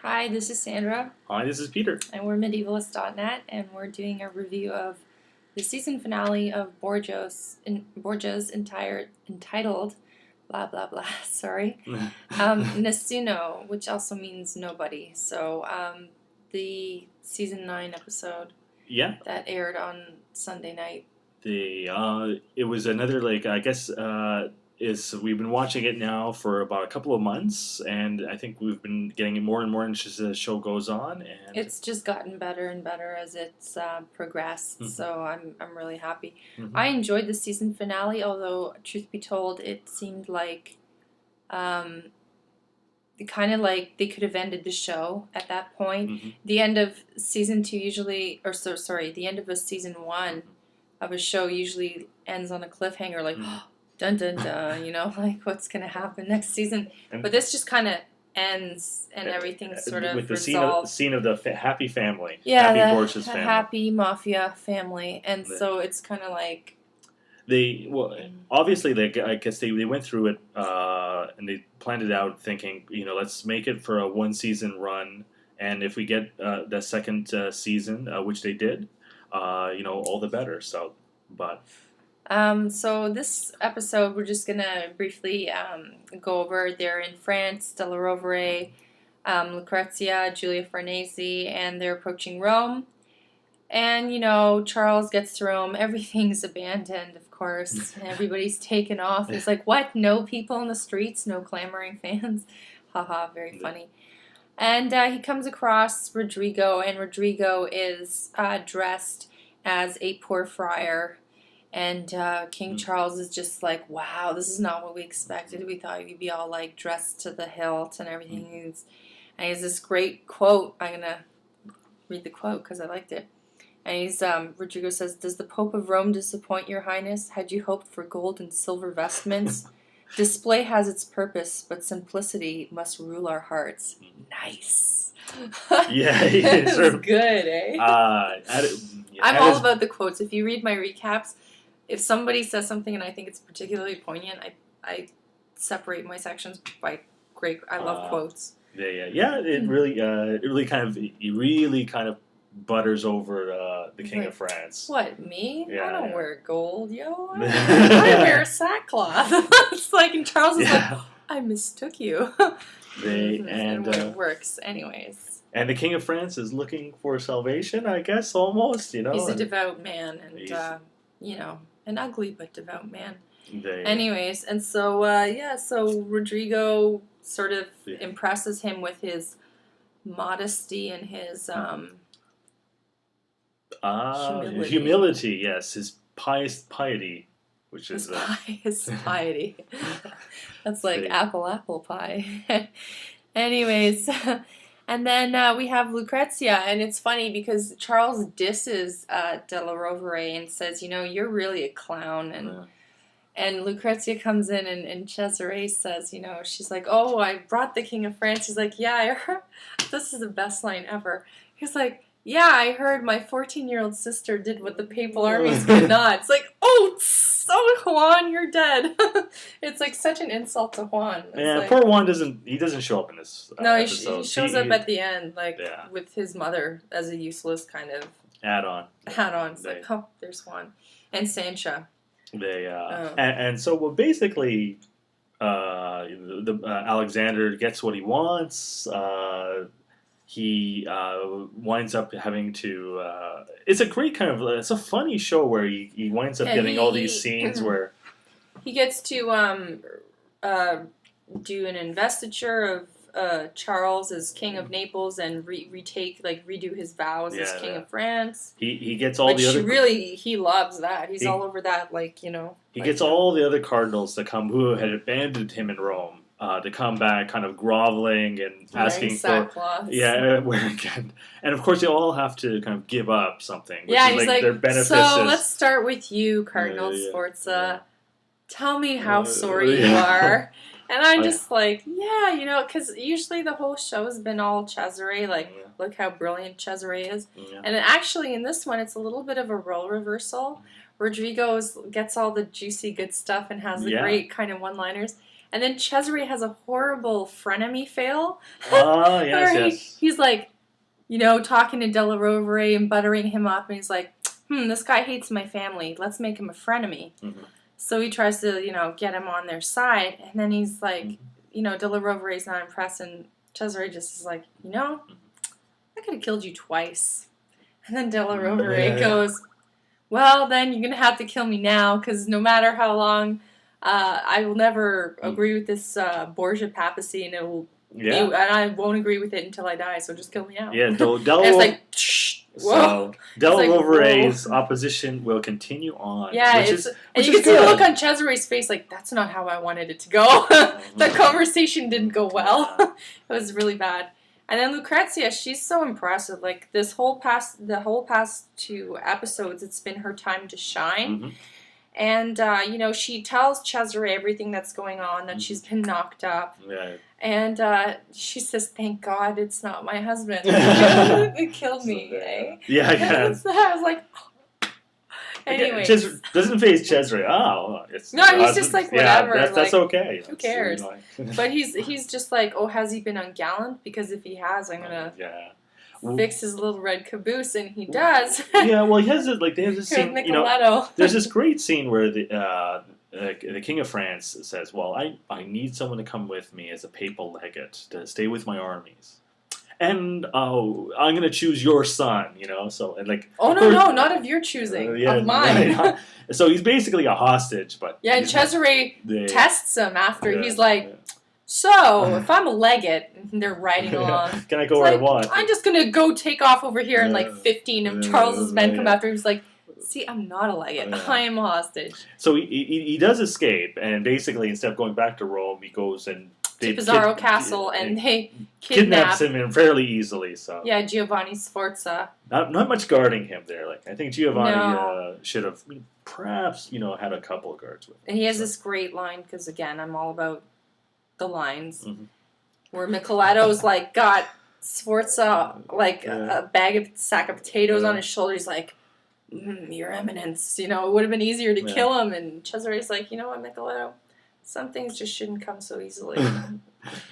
Hi, this is Sandra. Hi, this is Peter. And we're medievalist.net, and we're doing a review of the season finale of Borgias entitled blah blah blah, sorry, Nessuno, which also means nobody. So the season 9 episode that aired on Sunday night. It was another, we've been watching it now for about a couple of months, and I think we've been getting more and more interested as the show goes on. And it's just gotten better and better as it's progressed, so I'm really happy. I enjoyed the season finale, although, truth be told, it seemed like kind of like they could have ended the show at that point. The end of season 2 usually, the end of a season 1 of a show usually ends on a cliffhanger, like, dun dun dun, like what's going to happen next season. But this just kind of ends and everything's sort of with the resolved. scene of the happy family. Yeah, happy Borgias family. Happy mafia family. And so it's kind of like... Obviously, I guess they went through it and they planned it out thinking, let's make it for a one-season run. And if we get the second season, which they did, all the better. So this episode, we're just going to briefly go over. They're in France, Della Rovere, Lucrezia, Giulia Farnese, and they're approaching Rome. And, Charles gets to Rome. Everything's abandoned, of course. Everybody's taken off. It's like, what? No people in the streets? No clamoring fans? Haha, very funny. And he comes across Rodrigo, and Rodrigo is dressed as a poor friar. And King Charles is just like, wow, this is not what we expected. We thought you'd be all like dressed to the hilt and everything. And he has this great quote. I'm going to read the quote because I liked it. And Rodrigo says, "Does the Pope of Rome disappoint your highness? Had you hoped for gold and silver vestments? Display has its purpose, but simplicity must rule our hearts." Nice. Yeah, it's good, eh? I'm all about the quotes. If you read my recaps, if somebody says something and I think it's particularly poignant, I separate my sections by great. I love quotes. Yeah. It really kind of butters over the King of France. What, me? Yeah, I don't wear gold, yo. I wear sackcloth. It's like, and Charles is like, I mistook you. And it works, anyways. And the King of France is looking for salvation, I guess, almost, He's a devout man, and, an ugly but devout man. Anyways, and so, so Rodrigo sort of impresses him with his modesty and his, humility, yes, his piety, which is pious piety. That's like apple pie. Anyways, and then we have Lucrezia, and it's funny because Charles disses Della Rovere and says, you're really a clown, and Lucrezia comes in and Cesare says, she's like, oh, I brought the King of France. He's like, yeah, I heard. This is the best line ever. He's like, yeah, I heard my 14-year-old sister did what the papal armies could not. It's like, Juan, you're dead. It's like such an insult to Juan. It's poor Juan doesn't show up in this episode. He shows up at the end, with his mother as a useless kind of add-on. It's like, oh, there's Juan. And Sancha. And so basically, Alexander gets what he wants. He winds up having to... it's a great it's a funny show where he winds up getting all these scenes where... He gets to do an investiture of Charles as King of Naples and redo his vows as King of France. He gets all the other... he loves that. He's all over that, He gets all the other cardinals to come who had abandoned him in Rome. To come back kind of groveling and asking for... And of course they all have to kind of give up something. Which is he's like, their beneficence. So let's start with you, Cardinal Sforza. Tell me how sorry you are. And I'm just like, because usually the whole show has been all Cesare, look how brilliant Cesare is. Yeah. And actually in this one, it's a little bit of a role reversal. Rodrigo gets all the juicy good stuff and has the great kind of one-liners. And then Cesare has a horrible frenemy fail. Oh, yes. He's like, talking to Della Rovere and buttering him up, and he's like, this guy hates my family. Let's make him a frenemy. Mm-hmm. So he tries to, get him on their side, and then he's like, Della Rovere's not impressed, and Cesare just is like, I could have killed you twice. And then Della Rovere goes, well, then you're going to have to kill me now, because no matter how long, I will never agree with this Borgia papacy, and and I won't agree with it until I die, so just kill me now. Yeah, Della Rovere's opposition will continue on. Yeah, and you can see the look on Cesare's face, like, that's not how I wanted it to go. The conversation didn't go well. It was really bad. And then Lucrezia, she's so impressive. Like, the whole past 2 episodes, it's been her time to shine. Mm-hmm. And, she tells Cesare everything that's going on, that she's been knocked up. Right. And she says, thank God it's not my husband. It killed me, eh? Yeah, yeah. So I was like... Anyways. Doesn't phase Cesare. Oh, it's no, he's just like, whatever. Yeah, that's okay. Who cares? But he's just like, oh, has he been ungallant? Because if he has, I'm gonna fix his little red caboose, and he does. Yeah, well, they have this scene. There's this great scene where the King of France says, "Well, I need someone to come with me as a papal legate to stay with my armies." And I'm gonna choose your son, So and like. Oh no, not of your choosing, of mine. Right. So he's basically a hostage, but. Yeah, and Cesare tests him after. He's like, so if I'm a legate, and they're riding along, can I go where I want? I'm just gonna go take off over here, and 15 of Charles's men come after. He's like, see, I'm not a legate. I am a hostage. So he does escape, and basically instead of going back to Rome, he goes and. To Pizarro Castle, and they kidnaps him fairly easily. So yeah, Giovanni Sforza. Not much guarding him there. Like I think Giovanni should have perhaps had a couple of guards with him. And he has this great line because again, I'm all about the lines where Micheletto's like got Sforza like a sack of potatoes on his shoulder. He's like, "Your Eminence, it would have been easier to kill him." And Cesare's like, "You know what, Micheletto? Some things just shouldn't come so easily."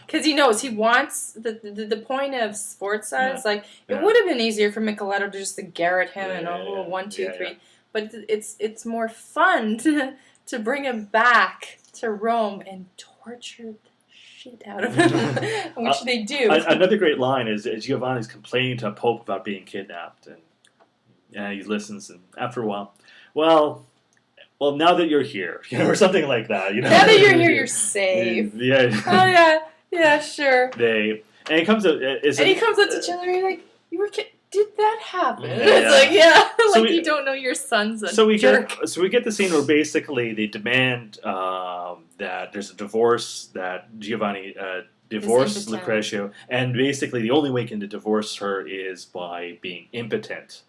Because he knows he wants the point of Sforza is like it would have been easier for Micheletto to just garrot him and a little 1, 2, 3, but it's more fun to bring him back to Rome and torture the shit out of him, which they do. Another great line is Giovanni's complaining to Pope about being kidnapped, and he listens, and after a while, well, now that you're here, or something like that, Now that you're here, you're safe. Yeah. Oh yeah, sure. He comes up to Cesare like, you were did that happen? It's like you don't know your son's a jerk. So we get the scene where basically they demand that there's a divorce, that Giovanni divorces Lucrezia, and basically the only way he can divorce her is by being impotent.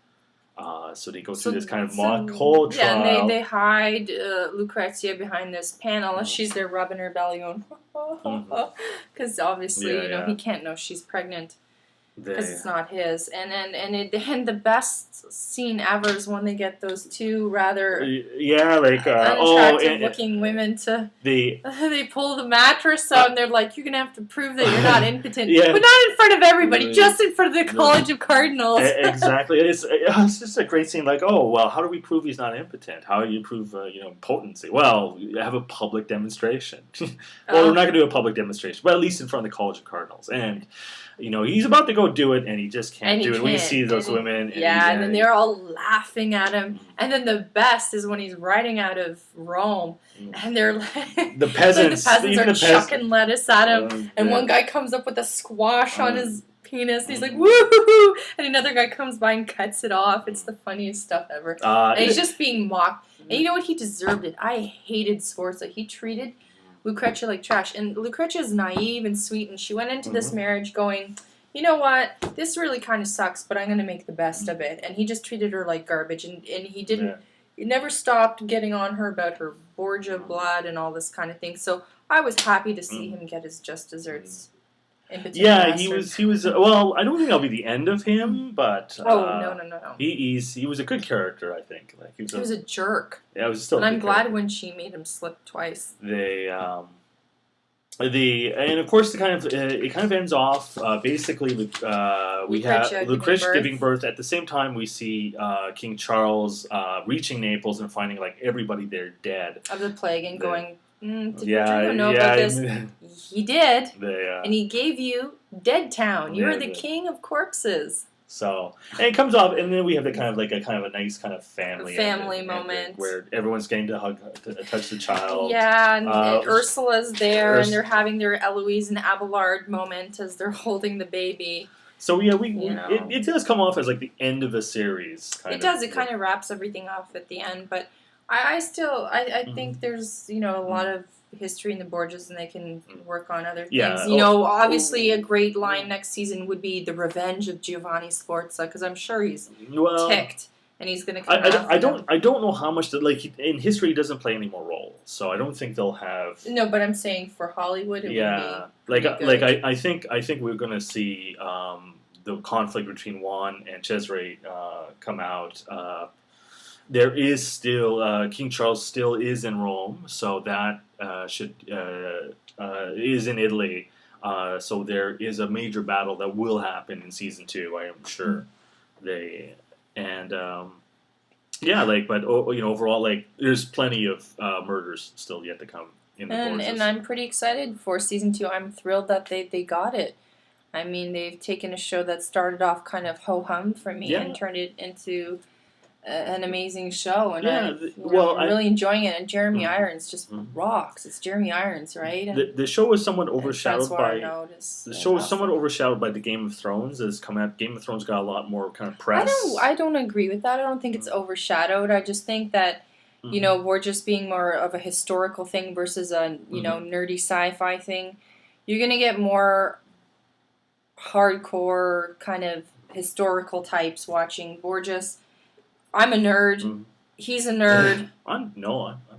So they go through this kind of mock whole trial. Yeah, and they hide Lucrezia behind this panel. She's there rubbing her belly going, because obviously, he can't know she's pregnant because it's not his. And the best scene ever is when they get those two rather unattractive looking women to they pull the mattress out and they're like, you're gonna have to prove that you're not impotent, but not in front of everybody, just in front of the College of Cardinals. Exactly. It's just a great scene. Like, oh well, how do we prove he's not impotent? How do you prove potency? Well, you have a public demonstration. Well, we're not gonna do a public demonstration, but at least in front of the College of Cardinals. And he's about to go do it, and he just can't do it. When he sees those women. And then they're all laughing at him. And then the best is when he's riding out of Rome, and they're like... The peasants. Are chucking lettuce at him, and one guy comes up with a squash on his penis, and he's like, woo-hoo-hoo! And another guy comes by and cuts it off. It's the funniest stuff ever. And he's just being mocked. And you know what? He deserved it. I hated Sforza. He treated Lucrezia like trash. And Lucrezia is naive and sweet, and she went into this marriage going, you know what, this really kind of sucks, but I'm going to make the best of it. And he just treated her like garbage, and he didn't, he never stopped getting on her about her Borgia blood and all this kind of thing. So I was happy to see him get his just desserts. Yeah, he was. Well, I don't think that'll be the end of him, but no. He was a good character, I think. Like he was a jerk. Yeah, it was still. And I'm glad when she made him slip twice. And of course it kind of ends off basically with we have Lucrezia giving birth. At the same time, we see King Charles reaching Naples and finding like everybody there dead of the plague and going. Did Rodrigo know about this? He did, and he gave you Dead Town. You are the king of corpses. So, and it comes off, and then we have the kind of a nice kind of family moment where everyone's getting to touch the child. Yeah, and Ursula's there, and they're having their Eloise and Abelard moment as they're holding the baby. So yeah, it does come off as like the end of a series. It does. It kind of wraps everything off at the end, but I still think there's a lot of history in the Borgias, and they can work on other things. Yeah. Obviously a great line next season would be the revenge of Giovanni Sforza, because I'm sure he's ticked, and he's going to come I don't know how much in history he doesn't play any more role, so I don't think they'll have. No, but I'm saying for Hollywood, it would be I think we're going to see the conflict between Juan and Cesare come out. There is still King Charles still is in Rome, so that is in Italy. So there is a major battle that will happen in season 2. I am sure but overall, there's plenty of murders still yet to come in the Borgias. And I'm pretty excited for season 2. I'm thrilled that they got it. I mean, they've taken a show that started off kind of ho-hum for me and turned it into an amazing show, and I'm really enjoying it. And Jeremy Irons just rocks. It's Jeremy Irons, right? And the show was somewhat overshadowed by overshadowed by the Game of Thrones that's come out. Game of Thrones got a lot more kind of press. I don't agree with that. I don't think it's overshadowed. I just think that we're just being more of a historical thing versus a nerdy sci-fi thing. You're gonna get more hardcore kind of historical types watching Borgias. I'm a nerd. He's a nerd. I'm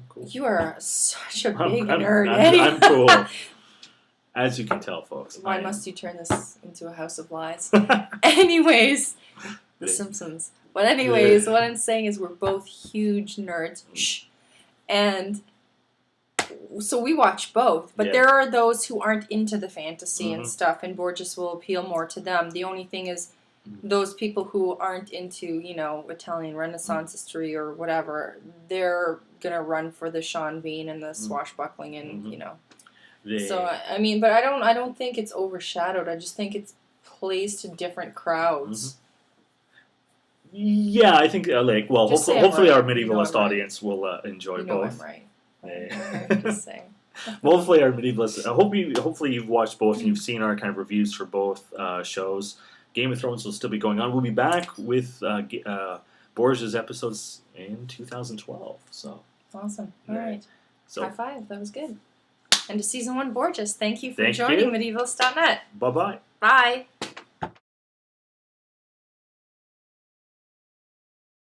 cool. You are such a big nerd. I'm cool. As you can tell, folks. Why must you turn this into a house of lies? Anyways, The Simpsons. But anyways, what I'm saying is we're both huge nerds. And so we watch both. But there are those who aren't into the fantasy and stuff, and Borgias will appeal more to them. The only thing is, those people who aren't into, Italian Renaissance history or whatever, they're gonna run for the Sean Bean and the swashbuckling and So I mean, but I don't think it's overshadowed. I just think it plays to different crowds. Yeah, I think hopefully our medievalist audience will enjoy both. I'm right. Just saying. Well, hopefully our medievalist. Hopefully you've watched both and you've seen our kind of reviews for both shows. Game of Thrones will still be going on. We'll be back with Borgias episodes in 2012. So awesome! All right, high five. That was good. And to season 1 Borgias, thank you for joining Medievalist.net. Bye-bye. Bye.